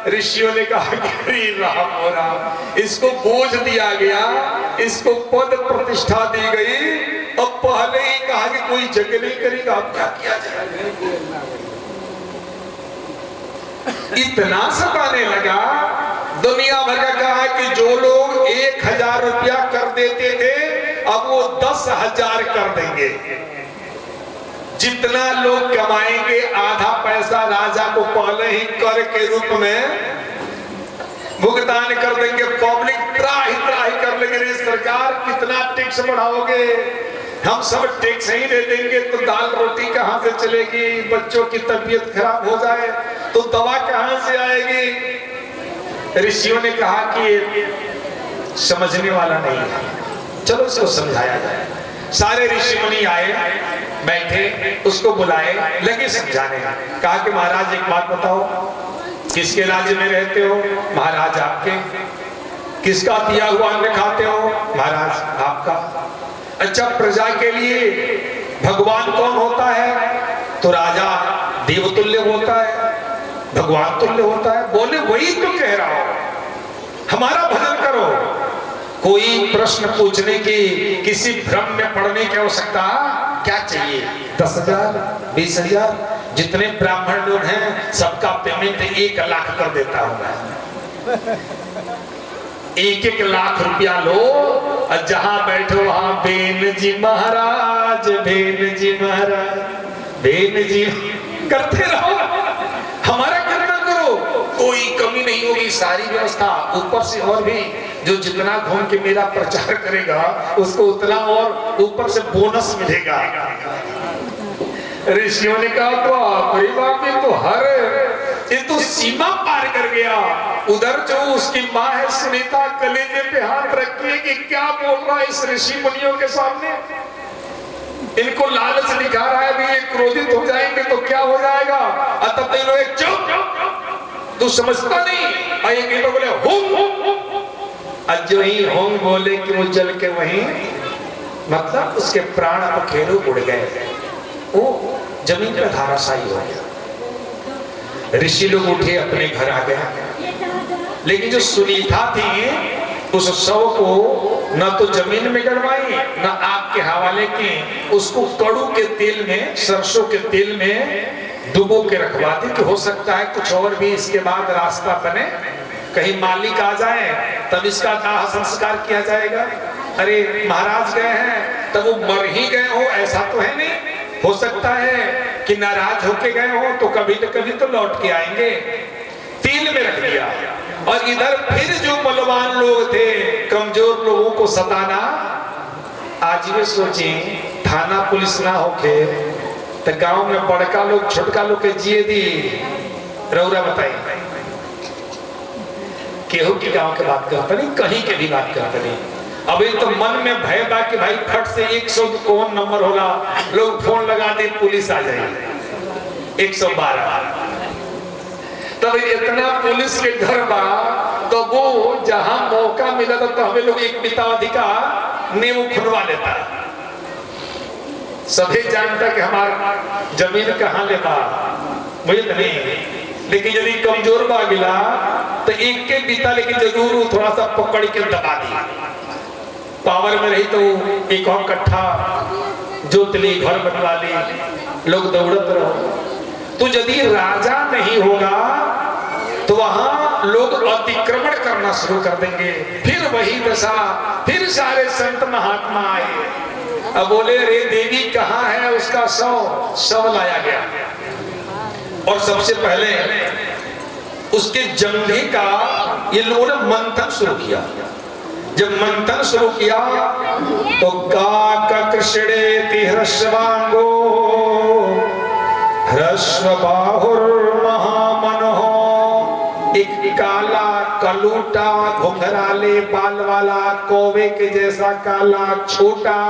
ऋषियों ने कहा कि राम हो राम, इसको बोझ दिया गया, इसको पद प्रतिष्ठा दी गई, अब पहले ही कहा कि कोई यज्ञ नहीं करेगा, अब क्या किया जाए? इतना सताने लगा। दुनिया भर का कहा कि जो लोग 1000 रुपया कर देते थे अब वो 10,000 कर देंगे। जितना लोग कमाएंगे आधा पैसा राजा को पहले ही कर के रूप में भुगतान कर देंगे। पब्लिक त्राही त्राही कर लेंगे, रे सरकार कितना टैक्स बढ़ाओगे, हम सब टैक्स ही दे देंगे तो दाल रोटी कहां से चलेगी, बच्चों की तबीयत खराब हो जाए तो दवा कहां से आएगी। ऋषियों ने कहा कि समझने वाला नहीं है, चलो इसको समझाया जाए। सारे ऋषि मुनि आए, बैठे, उसको बुलाए, लगे समझाने। कहा कि महाराज एक बात बताओ, किसके राज्य में रहते हो? महाराज आपके। किसका दिया हुआ अन्न खाते हो? महाराज आपका। अच्छा, प्रजा के लिए भगवान कौन होता है? तो राजा देवतुल्य होता है, भगवान तुल्य होता है। बोले वही तो कह रहा हो, हमारा भजन करो। कोई प्रश्न पूछने की, किसी भ्रम में पड़ने की आवश्यकता क्या चाहिए? 10,000 20,000 जितने ब्राह्मण लोग हैं सबका पेमेंट 1 लाख कर देता हूं मैं। 1-1 लाख रुपया लो और जहां बैठो वहां बेन जी महाराज, बेन जी महाराज, बेन जी करते रहो, हमारा कीर्तन करो, कोई कमी नहीं होगी। सारी व्यवस्था ऊपर से, और भी जो जितना घूम के मेरा प्रचार करेगा उसको उतना और ऊपर से बोनस मिलेगा। ऋषियों ने कहा तो बाप ये तो ये तो सीमा पार कर गया। उधर जो उसकी माँ है सुनीता कलेजे पे हाथ रखी है कि क्या बोल रहा है इस ऋषि मुनियों के सामने, इनको लालच दिखा रहा है, भी ये क्रोधित हो जाएंगे तो क्या हो जाएगा। तब तो लोग चुप, तू समझता नहीं। एक बोले हुम, जो ही होम बोले कि वो जल के वहीं, मतलब उसके प्राण पखेरु उड़ गए, वो जमीन पे धाराशायी हो गया। ऋषि लोग उठे, अपने घर आ गए। लेकिन जो सुनीता थी उस शव को न तो जमीन में गड़वाई न आग के हवाले की, उसको कड़ू के तेल में, सरसों के तेल में डुबो के रखवा दी कि हो सकता है कुछ और भी इसके बाद रास्ता बने, कहीं मालिक आ जाए तब इसका दाह संस्कार किया जाएगा। अरे महाराज गए हैं तब वो मर ही गए हो ऐसा तो है नहीं, हो सकता है कि नाराज होके गए हो तो कभी न कभी तो लौट के आएंगे। तेल में रख दिया। और इधर फिर जो बलवान लोग थे, कमजोर लोगों को सताना। आज वे सोचे थाना पुलिस ना होके तो गांव में बड़का लोग छोटका लोग के जिए दी। रौरा बताइए, केहू की गांव के बात करता नहीं, कहीं के भी बात करता नहीं। अभी तो मन में भय बा कि भाई फट से 100 कौन नंबर होगा, लोग फोन लगा दे पुलिस आ जाएगी। 112। तब इतना पुलिस के घर बा, तो वो जहां मौका मिला था तो हमें लोग एक मिताधिकार ने वो खुलवा लेता। सभी जानता कि हमारा जमीन कहाँ ले बा, मुझे तो नहीं, लेकिन यदि कमजोर बा गिला तो एक के बीता, लेकिन जरूर थोड़ा सा पकड़ के दबा दी। पावर में रही तो एक और कट्ठा जोत ली, घर बनवा ली, लोग दौड़त रहो। तो यदि राजा नहीं होगा तो वहां लोग अतिक्रमण करना शुरू कर देंगे। फिर वही दशा, फिर सारे संत महात्मा आए, अब बोले रे देवी कहाँ है, उसका शव लाया गया। और सबसे पहले उसके जंघे का ये लोगों ने मंथन शुरू किया। जब मंथन शुरू किया तो काक कृष्णेति ह्रस्वांगो ह्रस्वबाहुर महामनोः, एक काला कलूटा घुंघराले बाल वाला कौवे के जैसा काला छोटा,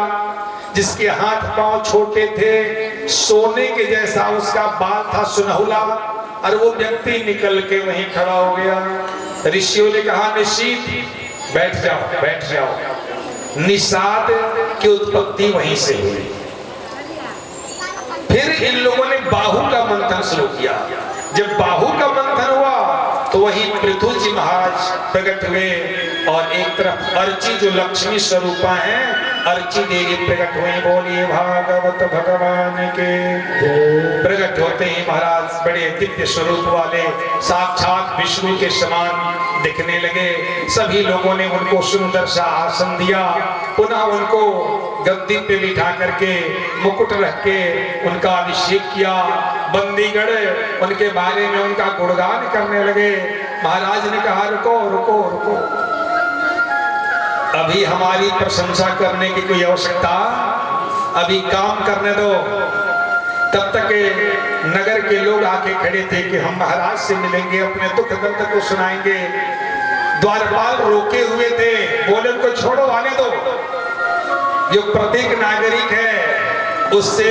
जिसके हाथ पांव छोटे थे, सोने के जैसा उसका बाल था सुनहुला, और वो व्यक्ति निकल के वहीं खड़ा हो गया। ऋषियों ने कहा निषाद बैठ जाओ, बैठ जाओ। निषाद की उत्पत्ति वहीं से हुई। फिर इन लोगों ने बाहु का मंथन शुरू किया। जब बाहु का मंथन हुआ तो वही पृथु जी महाराज प्रकट हुए, और एक तरफ अर्ची जो लक्ष्मी स्वरूपा हैं, अर्ची देवी प्रकट हुए। बोलिए भागवत भगवान के। प्रकट होते ही महाराज बड़े दिव्य स्वरूप वाले, साक्षात विष्णु के समान दिखने लगे। सभी लोगों ने उनको सुंदर सा आसन दिया, पुनः उनको गद्दी पे बिठा करके मुकुट रख के उनका अभिषेक किया। बंदीगण उनके बारे में उनका गुणगान करने लगे। महाराज ने कहा रुको रुको रुको, अभी हमारी प्रशंसा करने की कोई आवश्यकता, अभी काम करने दो। तब तक नगर के लोग आके खड़े थे कि हम महाराज से मिलेंगे, अपने दुख दर्द को सुनाएंगे। द्वारपाल रोके हुए थे, बोले उनको छोड़ो, आने दो। जो प्रत्येक नागरिक है उससे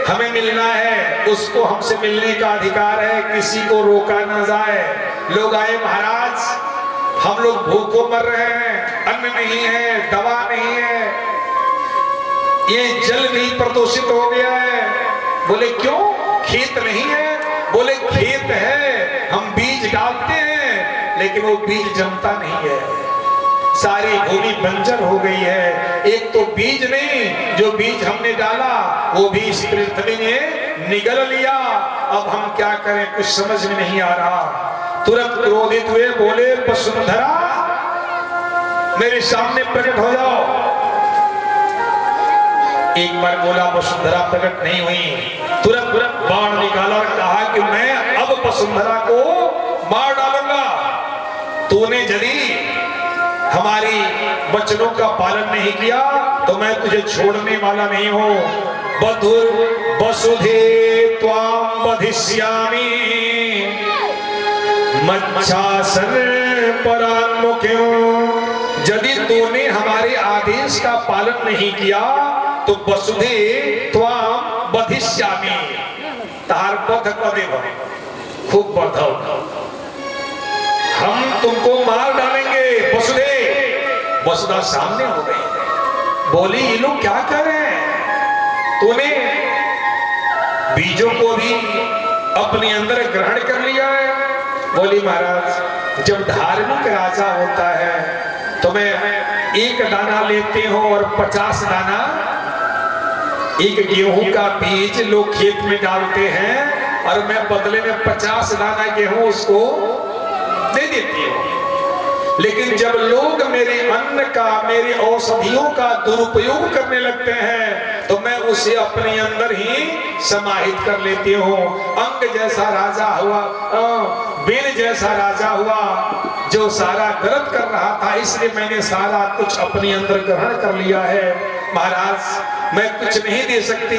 हमें मिलना है, उसको हमसे मिलने का अधिकार है, किसी को रोका ना जाए। लोग आए, महाराज हम लोग भूखों मर रहे हैं, अन्न नहीं है, दवा नहीं है, ये जल भी प्रदूषित हो गया है। बोले क्यों, खेत नहीं है? बोले खेत है, हम बीज डालते हैं लेकिन वो बीज जमता नहीं है, सारी भूमि बंजर हो गई है। एक तो बीज नहीं, जो बीज हमने डाला वो भी इस पृथ्वी ने निगल लिया। अब हम क्या करें, कुछ समझ में नहीं आ रहा। तुरंत क्रोधित हुए, बोले वसुंधरा मेरे सामने प्रकट हो जाओ। एक बार बोला, वसुंधरा प्रकट नहीं हुई। तुरंत बाण निकाला और कहा कि मैं अब वसुंधरा को मार डालूंगा। तूने यदि हमारी वचनों का पालन नहीं किया तो मैं तुझे छोड़ने वाला नहीं हूं। बधुर वसुधे त्वाम वधिष्यामि मच्छासन परान्मुख्यो। यदि तूने हमारे आदेश का पालन नहीं किया तो वसुधे त्वाम वधिष्यामि, तार बध कदेव, खूब बधाओ, हम तुमको मार डालेंगे। वसुधे, वसुधा सामने हो गई, बोली ये लोग क्या कर रहे हैं? तूने बीजों को भी अपने अंदर ग्रहण कर लिया है। बोली महाराज, जब धार्मिक राजा होता है तो मैं एक दाना लेते हो और 50 दाना, एक गेहूं का बीज लोग खेत में डालते हैं और मैं बदले में 50 दाना गेहूं उसको दे देती हूँ। लेकिन जब लोग मेरे अन्न का, मेरी औषधियों का दुरुपयोग करने लगते हैं तो मैं उसे अपने अंदर ही समाहित कर लेती हूँ। अंग जैसा राजा हुआ, बेन जैसा राजा हुआ जो सारा गलत कर रहा था, इसलिए मैंने सारा कुछ अपने अंदर ग्रहण कर लिया है। महाराज मैं कुछ नहीं दे सकती,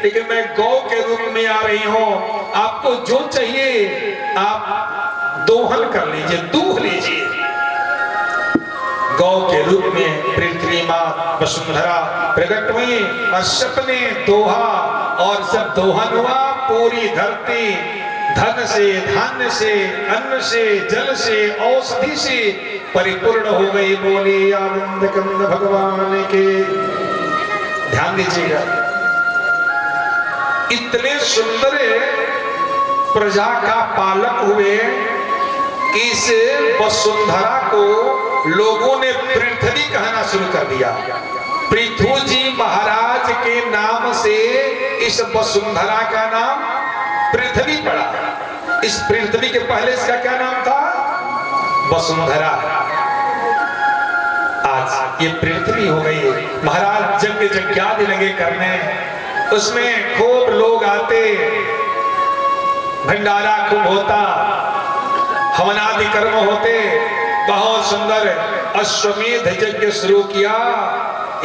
लेकिन मैं गौ के रूप में आ रही हूँ। आपको जो चाहिए आप दोहन कर लीजिए, दूह लीजिए। गौ के रूप में पृथ्वी मां वसुंधरा प्रकट हुई और सपने दोहा, और जब दोहन हुआ पूरी धरती धन से, धान्य से, अन्न से, जल से, औषधि से परिपूर्ण हो गई। बोली आनंद कंद भगवान के। ध्यान दीजिएगा, इतने सुंदर प्रजा का पालक हुए कि इस वसुंधरा को लोगों ने पृथ्वी कहना शुरू कर दिया। पृथु जी महाराज के नाम से इस वसुंधरा का नाम पृथ्वी पड़ा। इस पृथ्वी के पहले इसका क्या नाम था? वसुंधरा। आज ये पृथ्वी हो गई। महाराज यज्ञ यज्ञादि लगे करने, उसमें खूब लोग आते, भंडारा खूब होता, हवनादि कर्म होते। बहुत सुंदर अश्वमेध यज्ञ शुरू किया।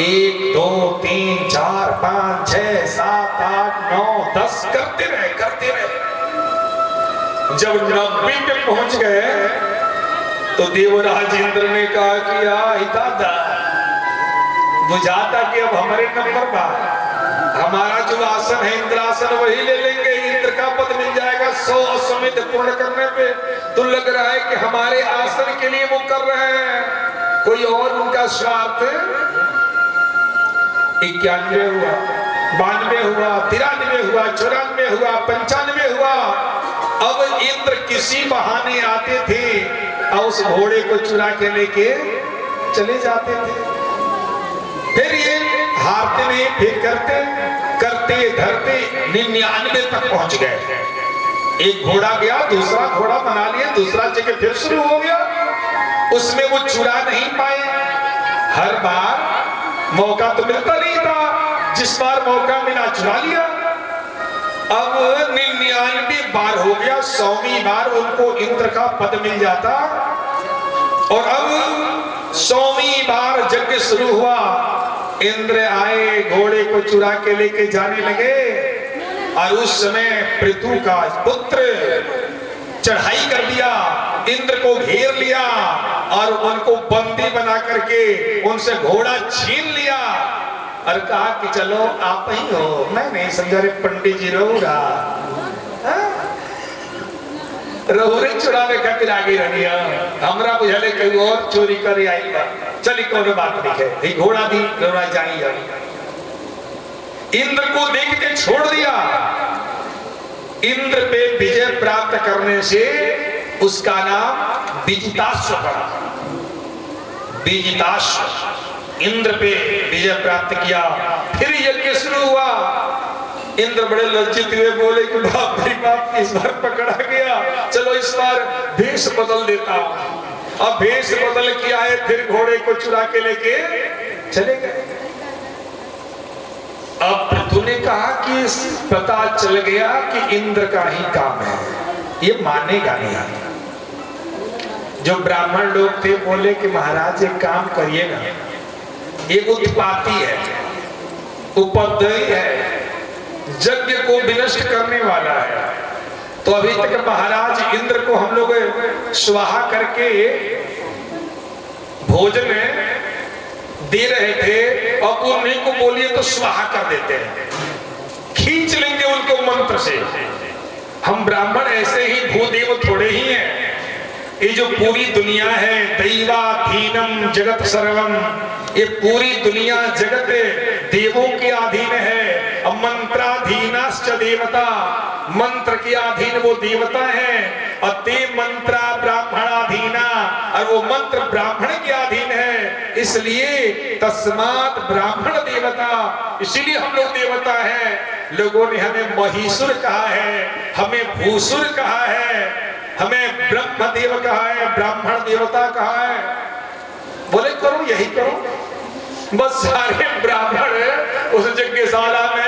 1 2 3 4 5 6 7 8 9 10 करते रहे। जब 90 पे पहुंच गए तो देवराज इंद्र ने कहा कि दादा, बुझाता कि अब हमारे नंबर पर हमारा जो आसन है इंद्रासन वही ले लेंगे, इंद्र का पद मिल जाएगा 100 अश्वमेध पूर्ण करने पे। तो लग रहा है कि हमारे आसन के लिए वो कर रहे हैं, कोई और उनका स्वार्थ। 91 हुआ, 92 हुआ, 93 हुआ, 94 हुआ, 95 हुआ। अब इंद्र किसी बहाने आते थे और उस घोड़े को चुरा के लेके चले जाते थे। फिर ये हारते नहीं, फिर करते धरते 99 तक पहुंच गए। एक घोड़ा गया, दूसरा घोड़ा बना लिया, दूसरा जगह फिर शुरू हो गया। उसमें वो चुरा नहीं पाए। हर बार मौका तो मिलता नहीं था, जिस बार मौका मिला चुरा लिया। अब 99 बार हो गया, 100वीं बार उनको इंद्र का पद मिल जाता। और अब 100वीं बार यज्ञ शुरू हुआ। इंद्र आए, घोड़े को चुरा के लेके जाने लगे। और उस समय पृथु का पुत्र चढ़ाई कर दिया, इंद्र को घेर लिया और उनको बंदी बना करके उनसे घोड़ा छीन लिया और कहा कि चलो आप ही हो, मैं नहीं समझा रे पंडित जी रहूंगा। रहुरे चुरावे खातिर आगे रहिया, हमरा बुझले कहीं और चोरी करे आई बा। चली कोनो बात नहीं है, ये घोड़ा दी घोड़ा जाई। इंद्र को देख के छोड़ दिया। इंद्र पे विजय प्राप्त करने से उसका नाम विजिताश्व पड़ा। विजिताश्व, इंद्र पे विजय प्राप्त किया। फिर यज्ञ शुरू हुआ। इंद्र बड़े लज्जित हुए, बोले कि बाप रे बाप, इस बार पकड़ा गया, चलो इस बार भेष बदल देता हूं। अब भेष बदल किया है, फिर घोड़े को चुरा के लेके चले गए। अब पृथु ने कहा कि पता चल गया कि इंद्र का ही काम है, ये मानेगा नहीं। जो ब्राह्मण लोग थे बोले कि महाराज एक काम करिए ना, ये उत्पाती है, उपद्रवी है, यज्ञ को विनष्ट करने वाला है। तो अभी तक महाराज इंद्र को हम लोग स्वाहा करके भोजन दे रहे थे और उन्हीं को बोलिए तो स्वाहा कर देते हैं, खींच लेंगे उनको मंत्र से। हम ब्राह्मण ऐसे ही भूदेव थोड़े ही हैं। ये जो पूरी दुनिया है, दैवाधीनम जगत सर्वम, ये पूरी दुनिया जगत देवों के अधीन है। अब मंत्राधीनाश्च देवता, मंत्र के अधीन वो देवता है। और ते मंत्रा ब्राह्मणाधीना, और वो मंत्र ब्राह्मण के अधीन है। इसलिए तस्मात् ब्राह्मण देवता, इसीलिए हम लोग देवता हैं। लोगों ने हमें महिषुर कहा है, हमें भूसुर कहा है, हमें ब्रह्मदेव कहा है, ब्राह्मण देवता कहा है। बोले करो, यही करो। बस सारे ब्राह्मण उस यज्ञशाला में